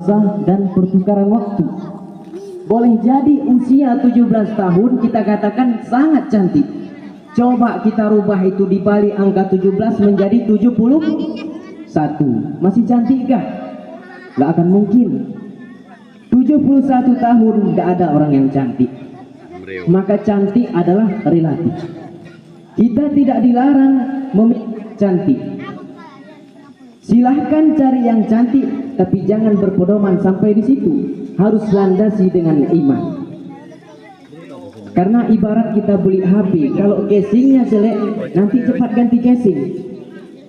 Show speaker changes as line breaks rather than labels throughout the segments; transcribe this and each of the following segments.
dan pertukaran waktu. Boleh jadi usia 17 tahun kita katakan sangat cantik. Coba kita rubah itu dibalik angka 17 menjadi 71. Masih cantikkah? Gak akan mungkin. 71 tahun gak ada orang yang cantik. Maka cantik adalah relatif. Kita tidak dilarang memilih cantik. Silahkan cari yang cantik, tapi jangan berpedoman sampai di situ. Harus landasi dengan iman. Karena ibarat kita beli HP, kalau casingnya jelek, nanti cepat ganti casing.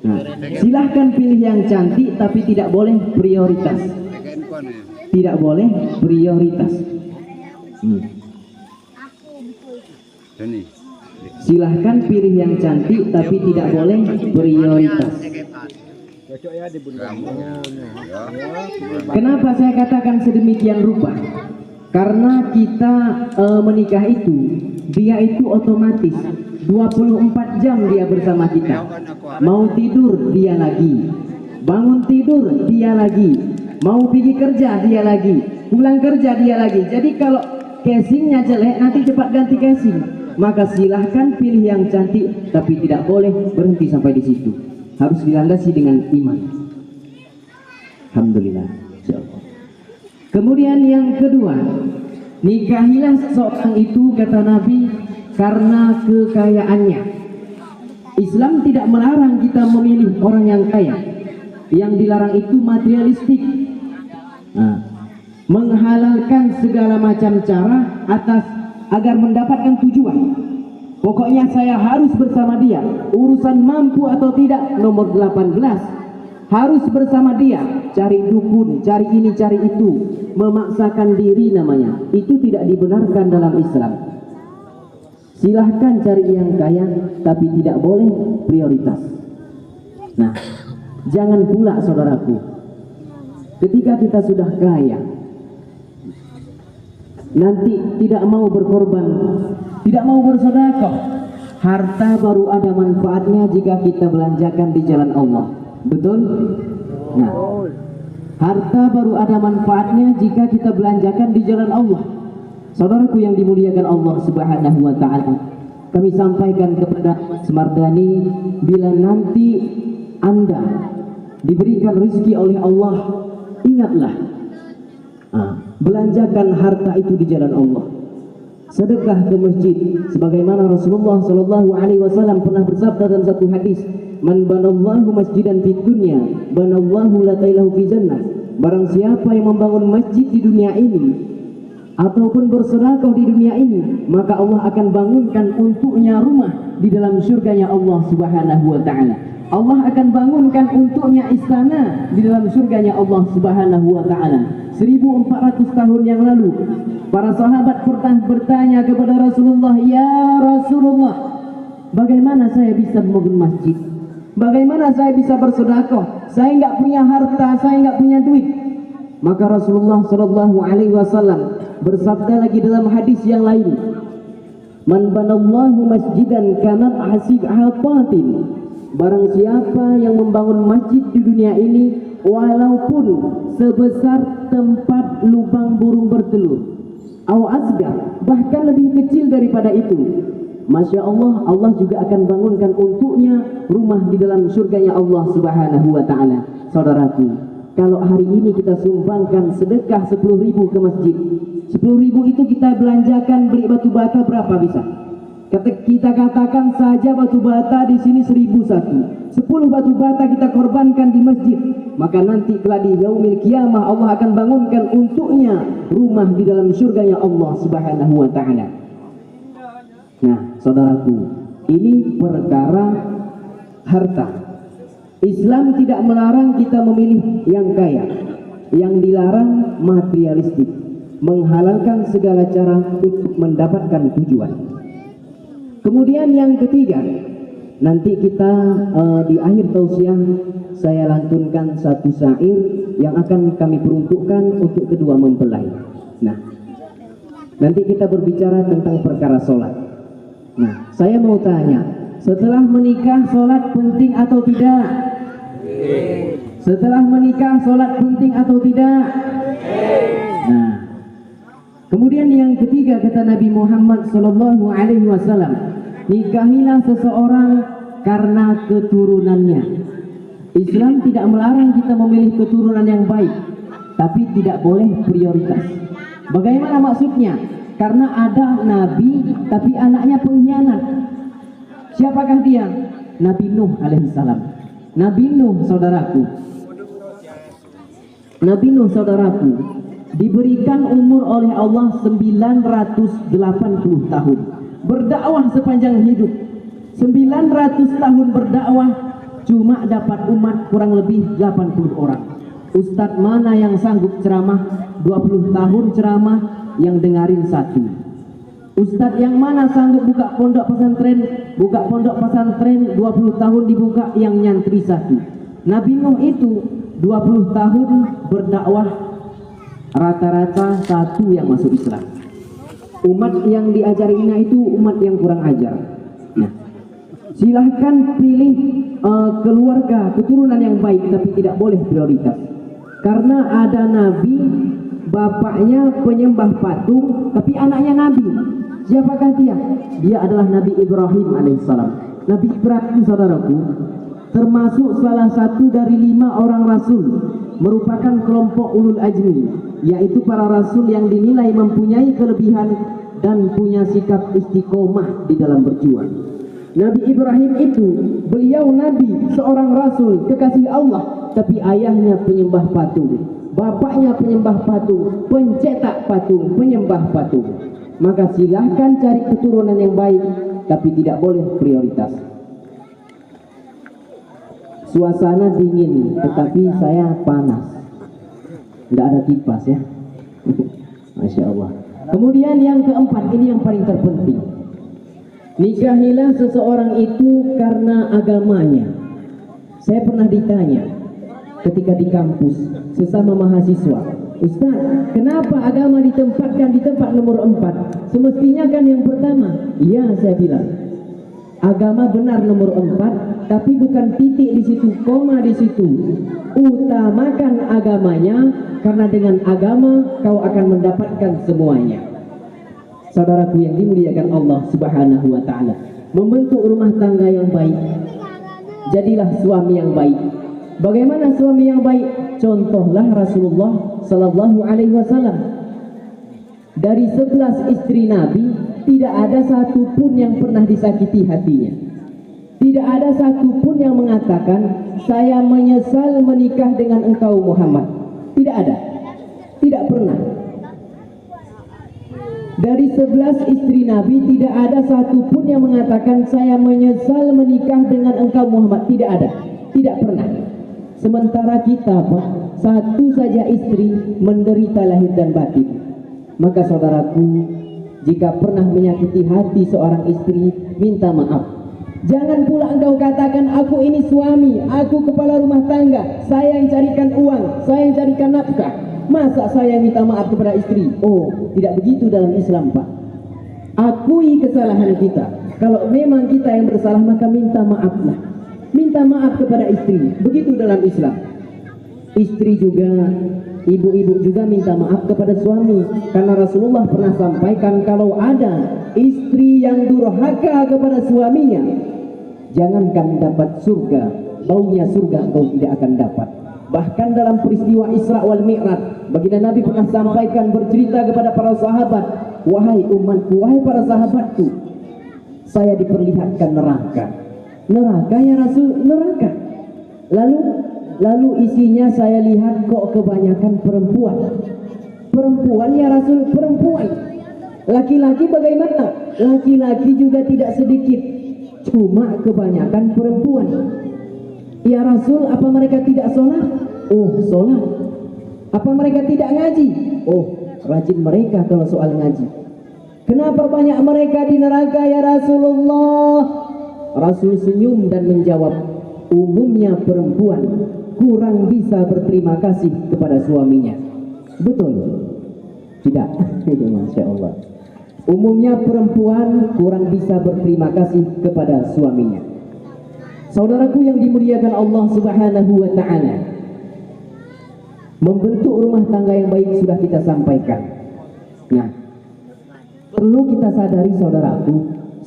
Nah, silahkan pilih yang cantik, tapi tidak boleh prioritas. Tidak boleh prioritas. Silahkan pilih yang cantik, tapi tidak boleh prioritas. Kenapa saya katakan sedemikian rupa? Karena kita menikah itu, dia itu otomatis 24 jam dia bersama kita. Mau tidur dia lagi, bangun tidur dia lagi, mau pergi kerja dia lagi, pulang kerja dia lagi. Jadi kalau casingnya jelek, nanti cepat ganti casing. Maka silahkan pilih yang cantik, tapi tidak boleh berhenti sampai di situ. Harus dilandasi dengan iman. Alhamdulillah. Kemudian yang kedua, nikahilah seseorang itu, kata Nabi, karena kekayaannya. Islam tidak melarang kita memilih orang yang kaya. Yang dilarang itu materialistik. Nah, menghalalkan segala macam cara agar mendapatkan tujuan. Pokoknya saya harus bersama dia. Urusan mampu atau tidak nomor 18. Harus bersama dia. Cari dukun, cari ini, cari itu. Memaksakan diri namanya. Itu tidak dibenarkan dalam Islam. Silahkan cari yang kaya, tapi tidak boleh prioritas. Nah, jangan pula saudaraku, ketika kita sudah kaya, nanti tidak mau berkorban, tidak mau bersedekah. Harta baru ada manfaatnya jika kita belanjakan di jalan Allah. Betul? Nah, harta baru ada manfaatnya jika kita belanjakan di jalan Allah. Saudaraku yang dimuliakan Allah Subhanahu wa ta'ala, kami sampaikan kepada Mas Mardani, bila nanti Anda diberikan rezeki oleh Allah, ingatlah, belanjakan harta itu di jalan Allah. Sedekah ke masjid, sebagaimana Rasulullah Shallallahu Alaihi Wasallam pernah bersabda dalam satu hadis, "Man banallahu masjidan fid dunya, banallahu latailahu fi jannah." Barang siapa yang membangun masjid di dunia ini ataupun bersedekah di dunia ini, maka Allah akan bangunkan untuknya rumah di dalam surganya Allah Subhanahu wa ta'ala. Allah akan bangunkan untuknya istana di dalam surganya Allah Subhanahu wa ta'ala. 1400 tahun yang lalu, para sahabat pernah bertanya kepada Rasulullah, "Ya Rasulullah, bagaimana saya bisa membangun masjid? Bagaimana saya bisa bersedekah? Saya nggak punya harta, saya nggak punya duit." Maka Rasulullah Shallallahu Alaihi Wasallam bersabda lagi dalam hadis yang lain, "Man banallahu masjidan kanat hasibhatin." Barang siapa yang membangun masjid di dunia ini, walaupun sebesar tempat lubang burung bertelur, aw asgar, bahkan lebih kecil daripada itu, Masya Allah, Allah juga akan bangunkan untuknya rumah di dalam surganya Allah Subhanahu wa ta'ala. Saudaraku, kalau hari ini kita sumbangkan sedekah 10.000 ke masjid, 10.000 itu kita belanjakan beli batu bata berapa bisa? Kita katakan saja batu bata di sini 1.001. 10 batu bata kita korbankan di masjid, maka nanti kelak di yaumil kiamah Allah akan bangunkan untuknya rumah di dalam surganya Allah Subhanahu wa ta'ala. Nah, saudaraku, ini perkara harta. Islam tidak melarang kita memilih yang kaya. Yang dilarang materialistik, menghalalkan segala cara untuk mendapatkan tujuan. Kemudian yang ketiga, nanti kita di akhir tausiah saya lantunkan satu syair yang akan kami peruntukkan untuk kedua mempelai. Nah, nanti kita berbicara tentang perkara sholat. Nah, saya mau tanya, setelah menikah sholat penting atau tidak? Setelah menikah sholat penting atau tidak? Nah, kemudian yang ketiga kata Nabi Muhammad sallallahu alaihi wasallam, nikahilah seseorang karena keturunannya. Islam tidak melarang kita memilih keturunan yang baik, tapi tidak boleh prioritas. Bagaimana maksudnya? Karena ada nabi tapi anaknya pengkhianat. Siapakah dia? Nabi Nuh alaihissalam. Nabi Nuh saudaraku. Nabi Nuh saudaraku diberikan umur oleh Allah 980 tahun. Berdakwah sepanjang hidup. 900 tahun berdakwah cuma dapat umat kurang lebih 80 orang. Ustadz mana yang sanggup ceramah 20 tahun ceramah yang dengarin satu? Ustadz yang mana sanggup buka pondok pesantren 20 tahun dibuka yang nyantri satu? Nabi Nuh itu 20 tahun berdakwah rata-rata satu yang masuk Islam. Umat yang diajarinya itu umat yang kurang ajar. Nah, silahkan pilih keluarga keturunan yang baik, tapi tidak boleh prioritas. Karena ada nabi bapaknya penyembah patung tapi anaknya nabi. Siapakah dia? Dia adalah Nabi Ibrahim alaihissalam. Nabi Ibrahim saudaraku termasuk salah satu dari 5 orang rasul, merupakan kelompok ulul ajmi, yaitu para rasul yang dinilai mempunyai kelebihan dan punya sikap istiqomah di dalam berjuang. Nabi Ibrahim itu, beliau nabi, seorang rasul, kekasih Allah, tapi ayahnya penyembah patung, bapaknya penyembah patung, pencetak patung, penyembah patung. Maka silahkan cari keturunan yang baik, tapi tidak boleh prioritas. Suasana dingin, tetapi saya panas. Tidak ada kipas ya. Masya Allah. Kemudian yang keempat, ini yang paling terpenting. Nikahilah seseorang itu karena agamanya. Saya pernah ditanya ketika di kampus sesama mahasiswa, Ustaz, kenapa agama ditempatkan di tempat nomor 4? Semestinya kan yang pertama. Iya, saya bilang. Agama benar nomor 4, tapi bukan titik di situ, koma di situ. Utamakan agamanya, karena dengan agama kau akan mendapatkan semuanya. Saudaraku yang dimuliakan Allah Subhanahu wa taala, membentuk rumah tangga yang baik. Jadilah suami yang baik. Bagaimana suami yang baik? Contohlah Rasulullah sallallahu alaihi wasallam. Dari 11 istri Nabi, tidak ada satu pun yang pernah disakiti hatinya. Tidak ada satu pun yang mengatakan, saya menyesal menikah dengan engkau Muhammad. Tidak ada. Tidak pernah. Dari 11 istri Nabi, tidak ada satu pun yang mengatakan, saya menyesal menikah dengan engkau Muhammad. Tidak ada. Tidak pernah. Sementara kita, Pak, satu saja istri menderita lahir dan batin. Maka saudaraku, jika pernah menyakiti hati seorang istri, minta maaf. Jangan pula engkau katakan, aku ini suami, aku kepala rumah tangga, saya yang carikan uang, saya yang carikan nafkah. Masa saya minta maaf kepada istri? Oh, tidak begitu dalam Islam, Pak. Akui kesalahan kita. Kalau memang kita yang bersalah, maka minta maaflah. Minta maaf kepada istri. Begitu dalam Islam. Istri juga, ibu-ibu juga minta maaf kepada suami. Karena Rasulullah pernah sampaikan, kalau ada istri yang durhaka kepada suaminya, jangankan dapat surga, baunya surga engkau tidak akan dapat. Bahkan dalam peristiwa Isra wal Mi'raj, baginda Nabi pernah sampaikan, bercerita kepada para sahabat, wahai umatku, wahai para sahabatku, saya diperlihatkan neraka. Neraka ya Rasul, neraka. Lalu isinya saya lihat kok kebanyakan perempuan. Perempuan ya Rasul, perempuan. Laki-laki bagaimana? Laki-laki juga tidak sedikit, cuma kebanyakan perempuan. Ya Rasul, apa mereka tidak sholat? Oh, sholat. Apa mereka tidak ngaji? Oh, rajin mereka kalau soal ngaji. Kenapa banyak mereka di neraka ya Rasulullah? Rasul senyum dan menjawab, umumnya perempuan kurang bisa berterima kasih kepada suaminya. Betul? Tidak? Masya Allah. Umumnya perempuan kurang bisa berterima kasih kepada suaminya. Saudaraku yang dimuliakan Allah Subhanahu wa ta'ala, Membentuk rumah tangga yang baik sudah kita sampaikan. Nah, perlu kita sadari saudaraku,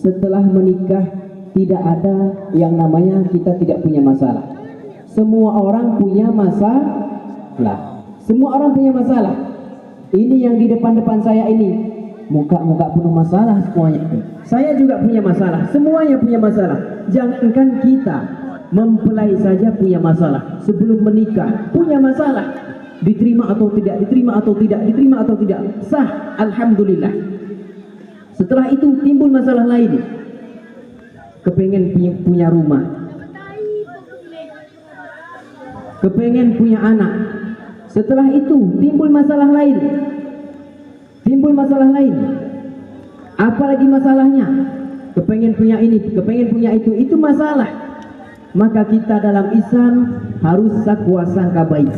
setelah menikah tidak ada yang namanya kita tidak punya masalah. Semua orang punya masalah. Semua orang punya masalah. Ini yang di depan-depan saya ini, muka-muka penuh masalah semuanya. Saya juga punya masalah, semuanya punya masalah. Jangankan kita, mempelai saja punya masalah. Sebelum menikah punya masalah. Diterima atau tidak, diterima atau tidak, diterima atau tidak. Sah, alhamdulillah. Setelah itu timbul masalah lain. Kepengen punya rumah, kepengen punya anak. Setelah itu timbul masalah lain. Timbul masalah lain. Apalagi masalahnya? Kepengen punya ini, kepengen punya itu masalah. Maka kita dalam Islam harus sangka baik.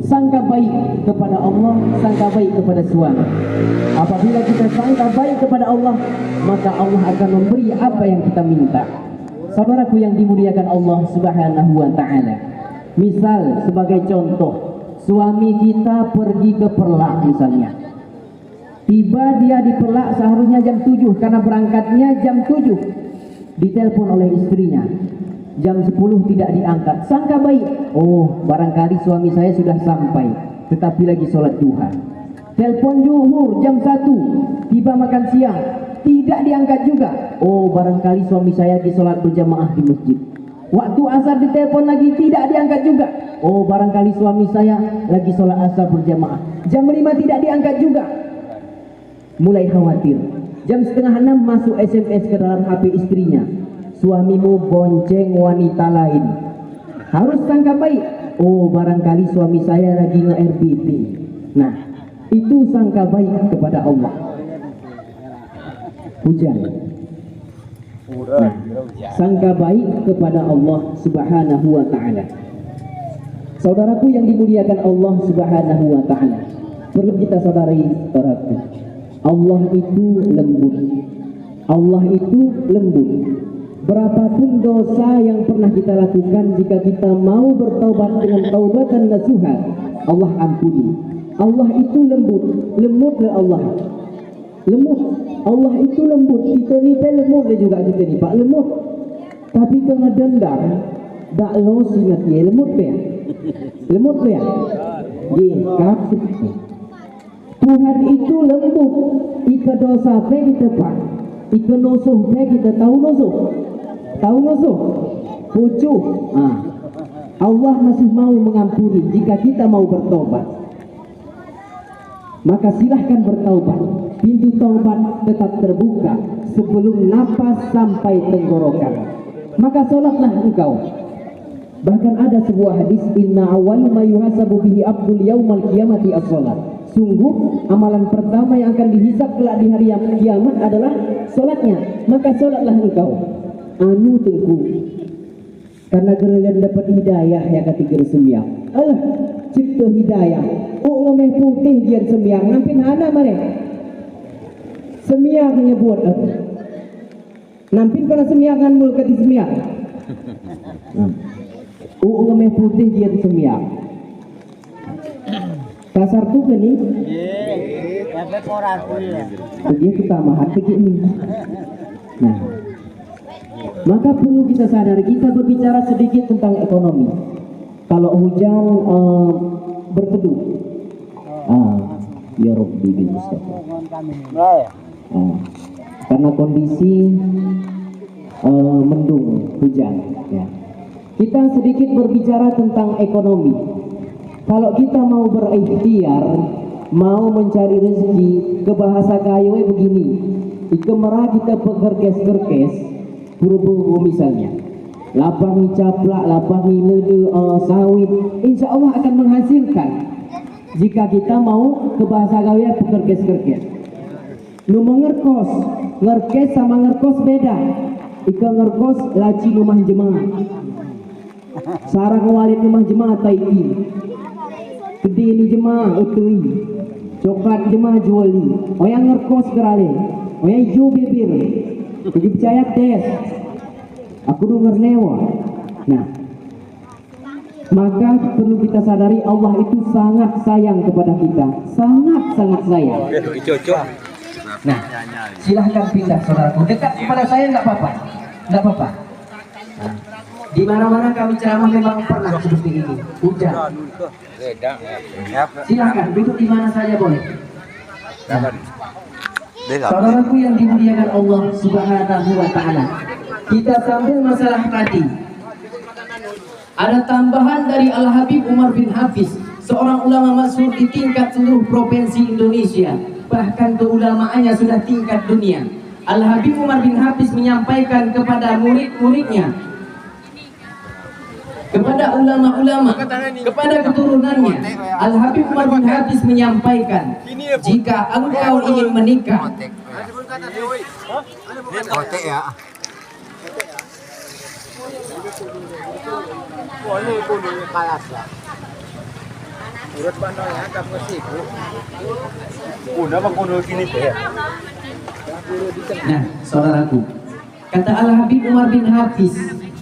Sangka baik kepada Allah, sangka baik kepada suami. Apabila kita sangka baik kepada Allah, maka Allah akan memberi apa yang kita minta. Saudaraku yang dimuliakan Allah Subhanahu wa ta'ala. Misal sebagai contoh, suami kita pergi ke Perlak misalnya. Tiba dia di Perlak seharusnya jam 7 karena berangkatnya jam 7. Ditelepon oleh istrinya. Jam 10 tidak diangkat. Sangka baik. Oh, barangkali suami saya sudah sampai, tetapi lagi sholat duha. Telepon zuhur jam 1. Tiba makan siang. Tidak diangkat juga. Oh, barangkali suami saya di sholat berjamaah di masjid. Waktu asar ditelepon lagi, tidak diangkat juga. Oh, barangkali suami saya lagi sholat asar berjamaah. Jam 5 tidak diangkat juga. Mulai khawatir. Jam setengah 6 masuk SMS ke dalam HP istrinya. Suamimu bonceng wanita lain. Harus sangka baik. Oh, barangkali suami saya lagi nge-RBT. Nah, itu sangka baik kepada Allah. Hujan. Nah, sangka baik kepada Allah Subhanahu wa ta'ala. Saudaraku yang dimuliakan Allah Subhanahu wa ta'ala, perlu kita sadari, saudaraku, Allah itu lembut. Allah itu lembut. Berapapun dosa yang pernah kita lakukan, jika kita mau bertaubat dengan taubatan nasuha, Allah ampuni. Allah itu lembut. Lembutlah Allah. Lembut. Allah itu lembut. Kita ni lembut juga kita ni Pak, lembut. Tapi kena dendam, dak lo singat ye lembut pe. Lembut pe. Ye, kap. Tuhan itu lembut. Ika dosa pe kita Pak. Ika nosuh pe kita tahu nosuh. Tahu nosuh. Pucuk. Allah masih mau mengampuni jika kita mau bertobat. Maka silahkan bertaubat. Pintu taubat tetap terbuka sebelum napas sampai tenggorokan. Maka sholatlah engkau. Bahkan ada sebuah hadis, inna awal ma yuhasabu bihi abdul yaumal qiyamati as-sholat. Sungguh amalan pertama yang akan dihisab kelak di hari kiamat adalah sholatnya. Maka sholatlah engkau. Anu tengku. Karena kalian dapat hidayah ya ketika sembiang. Allah cipta hidayah. Oh ngameh putih dia sembiang. Nampin hana mana? Sembiang hanya buat aku. Nampin pada sembiangan mul kati sembiang. Oh ngameh putih dia sembiang. Kasar tuh kan ni? Dia kita mahat begini. Nah, maka perlu kita sadari, kita berbicara sedikit tentang ekonomi. Kalau hujan berteduh, ya Rabbi bin Mustafa. Karena kondisi mendung hujan. Ya. Kita sedikit berbicara tentang ekonomi. Kalau kita mau berikhtiar, mau mencari rezeki, ke bahasa gawe begini, ikemera kita pekerkes-kerkes, buru-buru misalnya, lapangi caplak, lapangi lede, sawit, insya Allah akan menghasilkan. Jika kita mau ke bahasa gawe pekerkes-kerkes. Lu mengerkos, ngerkes sama ngerkos beda. Ika ngerkos laci rumah jemaah, sarang walid rumah jemaah taiki. Gede ini jemaah utui, coklat jemaah juali. Oyang ngerkos kerale, oyang hijau bibir, jadi percaya tes. Aku denger newa. Nah, Maka perlu kita sadari Allah itu sangat sayang kepada kita, sangat-sangat sayang. Nah, silahkan pindah saudaraku, dekat kepada saya nggak apa-apa, nggak apa-apa. Nah, di mana-mana kami ceramah memang pernah seperti ini, hujan. Silahkan duduk di mana saja boleh. Nah, saudaraku yang dimuliakan Allah Subhanahu wa Ta'ala, kita sambung masalah tadi. Ada tambahan dari Al-Habib Umar bin Hafiz, seorang ulama masyhur di tingkat seluruh provinsi Indonesia, bahkan keulamaannya sudah tingkat dunia. Al-Habib Umar bin Hafiz menyampaikan kepada murid-muridnya, kepada ulama-ulama, kepada keturunannya. Al-Habib Umar bin Hafiz menyampaikan, jika engkau ingin menikah, nah, saudaraku, kata Al-Habib Umar bin Hafiz,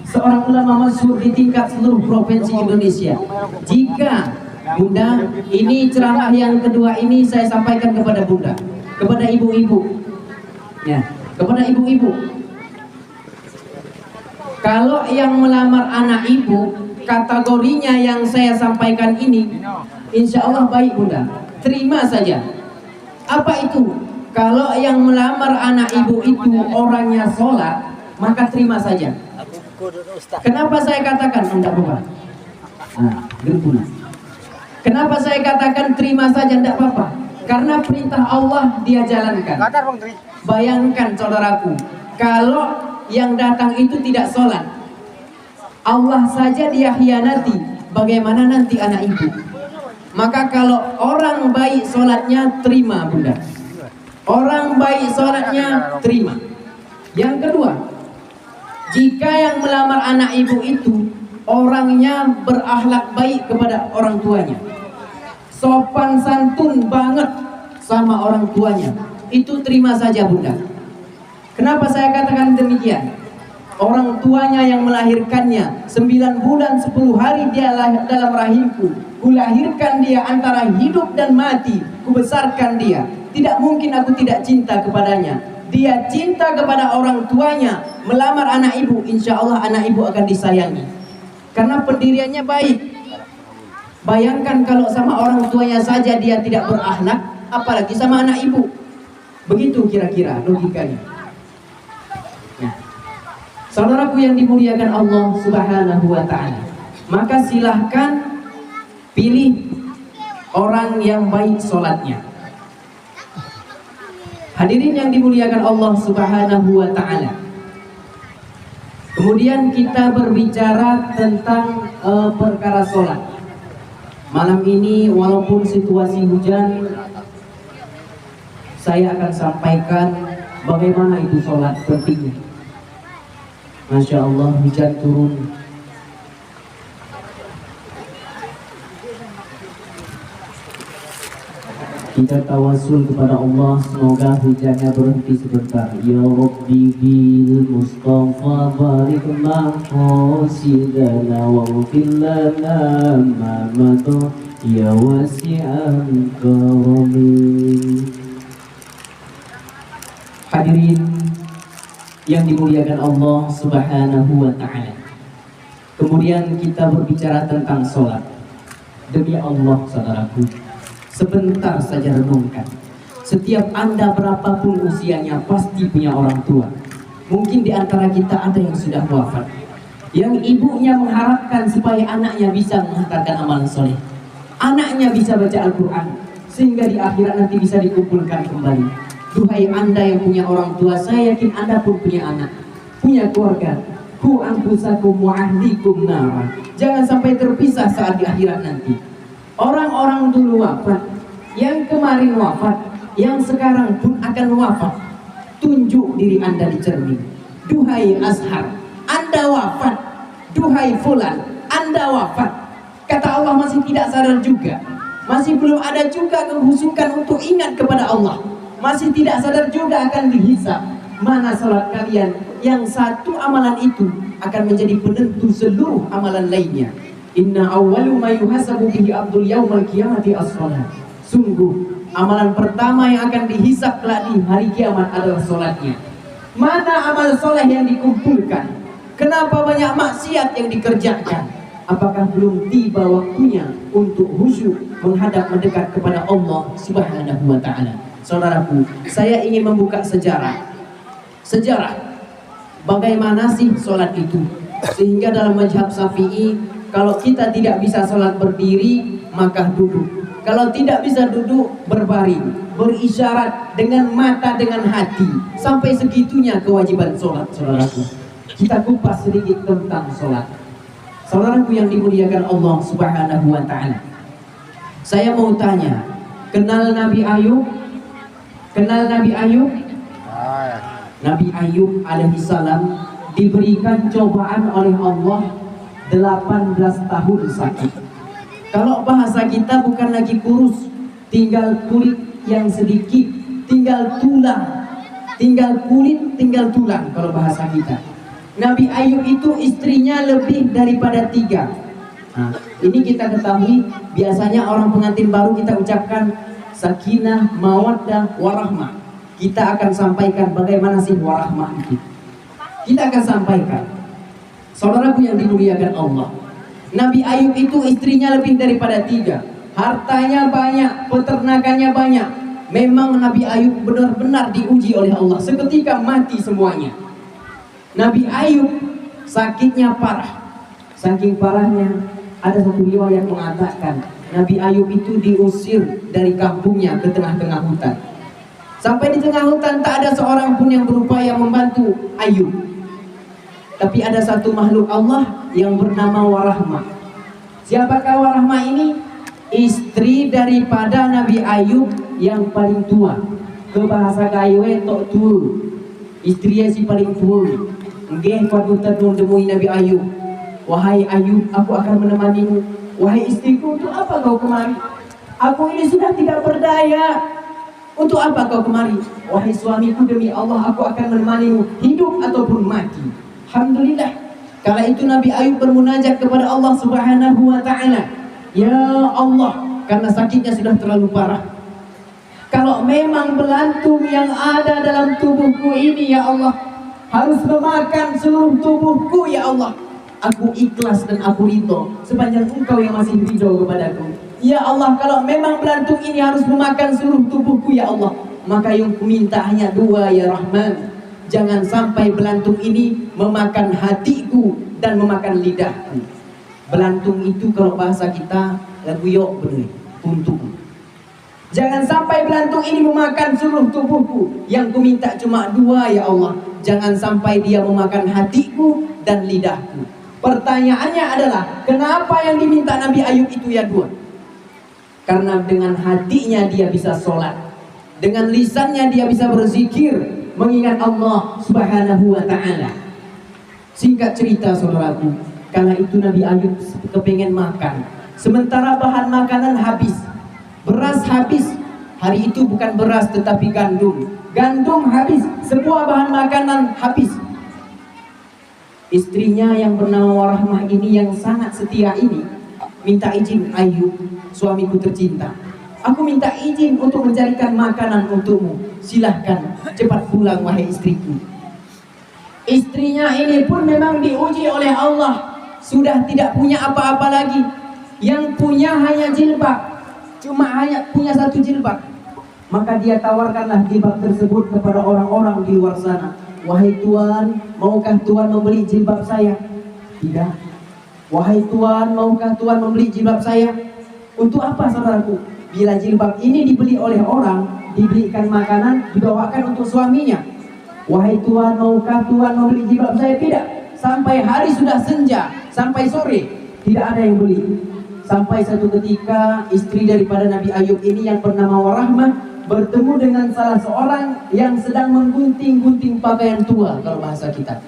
seorang ulama masyhur di tingkat seluruh provinsi Indonesia, jika Bunda, ini ceramah yang kedua ini saya sampaikan kepada Bunda, kepada ibu-ibu, ya, kepada ibu-ibu. Kalau yang melamar anak ibu, kategorinya yang saya sampaikan ini, insya Allah baik Bunda, terima saja. Apa itu? Kalau yang melamar anak ibu itu orangnya sholat, maka terima saja. Kenapa saya katakan tidak apa-apa? Nah, kenapa saya katakan terima saja tidak apa-apa? Karena perintah Allah dia jalankan. Bayangkan saudaraku, kalau yang datang itu tidak sholat, Allah saja dia khianati, bagaimana nanti anak ibu? Maka kalau orang baik sholatnya, terima Bunda. Orang baik sholatnya, terima. Yang kedua, jika yang melamar anak ibu itu orangnya berakhlak baik kepada orang tuanya, sopan santun banget sama orang tuanya, itu terima saja Bunda. Kenapa saya katakan demikian? Orang tuanya yang melahirkannya 9 bulan 10 hari dia dalam rahimku, kulahirkan dia antara hidup dan mati, kubesarkan dia. Tidak mungkin aku tidak cinta kepadanya. Dia cinta kepada orang tuanya, melamar anak ibu, insya Allah anak ibu akan disayangi karena pendiriannya baik. Bayangkan kalau sama orang tuanya saja dia tidak berakhlak, apalagi sama anak ibu. Begitu kira-kira logikanya. Saudaraku yang dimuliakan Allah Subhanahu wa Ta'ala, maka silahkan pilih orang yang baik sholatnya. Hadirin yang dimuliakan Allah Subhanahu wa Ta'ala, kemudian kita berbicara tentang perkara sholat. Malam ini walaupun situasi hujan, saya akan sampaikan bagaimana itu sholat pentingnya. Masya Allah, hujan turun. Kita tawasul kepada Allah, semoga hujannya berhenti sebentar. Ya Rabbi bil Mustafa barik maqasidana wa ghfir lana ma mata ya wasi'an karami. Hadirin yang dimuliakan Allah Subhanahu wa Ta'ala, kemudian kita berbicara tentang sholat. Demi Allah saudaraku, sebentar saja renungkan. Setiap Anda berapapun usianya pasti punya orang tua. Mungkin di antara kita ada yang sudah wafat, yang ibunya mengharapkan supaya anaknya bisa menghantarkan amalan soleh, anaknya bisa baca Al-Quran, sehingga di akhirat nanti bisa dikumpulkan kembali. Duhai Anda yang punya orang tua, saya yakin Anda pun punya anak, punya keluarga. Ku anfusakum wa ahlikum nara. Jangan sampai terpisah saat di akhirat nanti. Orang-orang dulu wafat, yang kemarin wafat, yang sekarang pun akan wafat. Tunjuk diri Anda di cermin. Duhai Azhar, Anda wafat. Duhai Fulan, Anda wafat. Kata Allah masih tidak sadar juga. Masih belum ada juga kehusukan untuk ingat kepada Allah. Masih tidak sadar juga akan dihisab. Mana salat kalian? Yang satu amalan itu akan menjadi penentu seluruh amalan lainnya. Inna awwalu ma yuhasabu bihi abdul yaumal qiyamati as-shalah. Sungguh amalan pertama yang akan dihisab kelak di hari kiamat adalah salatnya. Mana amal soleh yang dikumpulkan? Kenapa banyak maksiat yang dikerjakan? Apakah belum tiba waktunya untuk khusyuk mendekat kepada Allah Subhanahu wa taala? Saudaraku, saya ingin membuka sejarah bagaimana sih sholat itu, sehingga dalam mazhab Syafi'i, kalau kita tidak bisa sholat berdiri maka duduk, kalau tidak bisa duduk berbaring, berisyarat dengan mata dengan hati. Sampai segitunya kewajiban sholat. Saudaraku, kita kupas sedikit tentang sholat. Saudaraku yang dimuliakan Allah Subhanahu wa ta'ala, saya mau tanya, kenal Nabi Ayub? Kenal Nabi Ayub? Nabi Ayub alaihissalam diberikan cobaan oleh Allah 18 tahun sakit. Kalau bahasa kita bukan lagi kurus, tinggal kulit yang sedikit, tinggal tulang, tinggal kulit, tinggal tulang kalau bahasa kita. Nabi Ayub itu istrinya lebih daripada 3. Nah, ini kita ketahui, biasanya orang pengantin baru kita ucapkan sakinah, mawaddah, warahmah. Kita akan sampaikan bagaimana sih warahmah itu. Kita akan sampaikan. Saudaraku yang dimuliakan Allah, Nabi Ayub itu istrinya lebih daripada 3, hartanya banyak, peternakannya banyak. Memang Nabi Ayub benar-benar diuji oleh Allah, seketika mati semuanya. Nabi Ayub sakitnya parah. Saking parahnya, ada satu riwayat mengatakan Nabi Ayub itu diusir dari kampungnya ke tengah-tengah hutan. Sampai di tengah hutan tak ada seorang pun yang berupaya membantu Ayub. Tapi ada satu makhluk Allah yang bernama Warahmah. Siapakah Warahmah ini? Istri daripada Nabi Ayub yang paling tua. Ke bahasa Gayo tok tua. Istrinya si paling tua. Nggih padutan demui Nabi Ayub. Wahai Ayub, aku akan menemanimu. Wahai istriku, untuk apa kau kemari? Aku ini sudah tidak berdaya. Untuk apa kau kemari? Wahai suamiku, demi Allah aku akan menemanimu, hidup ataupun mati. Alhamdulillah. Kala itu Nabi Ayub bermunajat kepada Allah Subhanahu wa ta'ala. Ya Allah, karena sakitnya sudah terlalu parah, kalau memang belantung yang ada dalam tubuhku ini ya Allah harus memakan seluruh tubuhku ya Allah, aku ikhlas dan aku ridho sepanjang Engkau yang masih ridho kepadaku. Ya Allah, kalau memang belantung ini harus memakan seluruh tubuhku ya Allah, maka yang ku minta hanya 2 ya Rahman. Jangan sampai belantung ini memakan hatiku dan memakan lidahku. Belantung itu kalau bahasa kita lagu yok bener untukku. Jangan sampai belantung ini memakan seluruh tubuhku. Yang ku minta cuma 2 ya Allah. Jangan sampai dia memakan hatiku dan lidahku. Pertanyaannya adalah, kenapa yang diminta Nabi Ayub itu ya 2? Karena dengan hatinya dia bisa sholat, dengan lisannya dia bisa berzikir, mengingat Allah Subhanahu wa ta'ala. Singkat cerita saudaraku, kala itu Nabi Ayub kepengen makan, sementara bahan makanan habis, beras habis. Hari itu bukan beras tetapi gandum. Gandum habis, sebuah bahan makanan habis. Istrinya yang bernama Warahmah ini, yang sangat setia ini, minta izin, Ayub, suamiku tercinta, aku minta izin untuk mencarikan makanan untukmu. Silahkan cepat pulang wahai istriku. Istrinya ini pun memang diuji oleh Allah, sudah tidak punya apa-apa lagi. Yang punya hanya jilbab, cuma hanya punya 1 jilbab. Maka dia tawarkanlah jilbab tersebut kepada orang-orang di luar sana. Wahai Tuan, maukah Tuan membeli jilbab saya? Tidak. Wahai Tuan, maukah Tuan membeli jilbab saya? Untuk apa saudaraku? Bila jilbab ini dibeli oleh orang, dibelikan makanan, dibawakan untuk suaminya. Wahai Tuan, maukah Tuan membeli jilbab saya? Tidak. Sampai hari sudah senja, sampai sore, tidak ada yang beli. Sampai satu ketika istri daripada Nabi Ayub ini yang bernama Warahmah bertemu dengan salah seorang yang sedang menggunting-gunting pakaian tua kalau bahasa kita.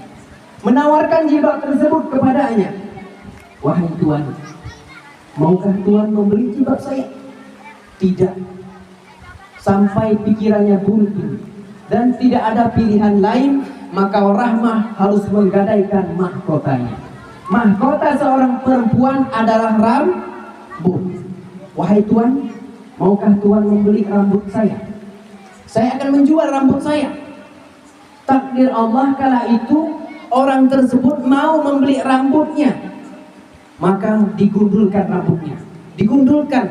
Menawarkan jilbab tersebut kepadanya. Wahai Tuan, maukah Tuan membeli jilbab saya? Tidak. Sampai pikirannya buntu dan tidak ada pilihan lain, maka Warahmah harus menggadaikan mahkotanya. Mahkota seorang perempuan adalah rambut. Wahai Tuan, maukah Tuan membeli rambut saya? Saya akan menjual rambut saya. Takdir Allah kala itu orang tersebut mau membeli rambutnya, maka digundulkan rambutnya. Digundulkan.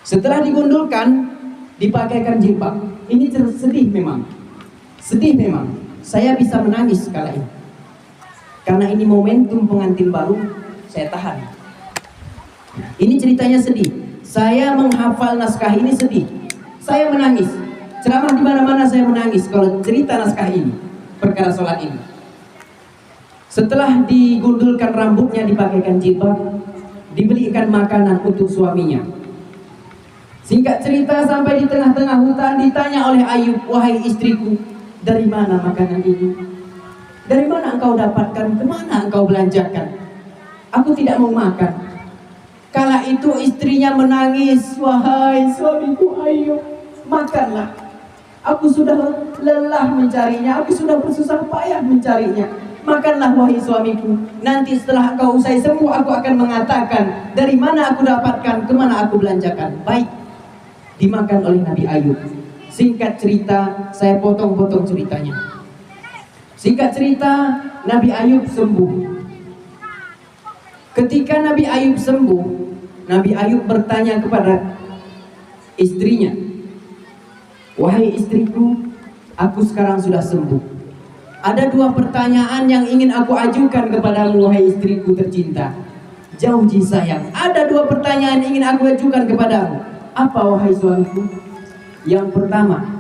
Setelah digundulkan, dipakaikan jilbab. Ini sedih memang. Saya bisa menangis kala ini. Karena ini momentum pengantin baru, saya tahan. Ini ceritanya sedih. Saya menghafal naskah ini sedih. Saya menangis. Ceramah di mana-mana saya menangis kalau cerita naskah ini, perkara sholat ini. Setelah digundulkan rambutnya, dipakaikan jilbab, dibelikan makanan untuk suaminya. Singkat cerita, sampai di tengah-tengah hutan ditanya oleh Ayub, wahai istriku, dari mana makanan ini? Dari mana engkau dapatkan? Kemana engkau belanjakan? Aku tidak mau makan. Kala itu istrinya menangis, wahai suamiku Ayub, makanlah. Aku sudah lelah mencarinya, aku sudah bersusah payah mencarinya. Makanlah wahai suamiku. Nanti setelah engkau usai sembuh, aku akan mengatakan dari mana aku dapatkan, kemana aku belanjakan. Baik, dimakan oleh Nabi Ayub. Singkat cerita, saya potong-potong ceritanya. Singkat cerita, Nabi Ayub sembuh. Ketika Nabi Ayub sembuh, Nabi Ayub bertanya kepada istrinya, wahai istriku, aku sekarang sudah sembuh. Ada dua pertanyaan yang ingin aku ajukan kepadamu, wahai istriku tercinta. Jauhi sayang. Ada dua pertanyaan yang ingin aku ajukan kepadamu. Apa wahai suamiku? Yang pertama,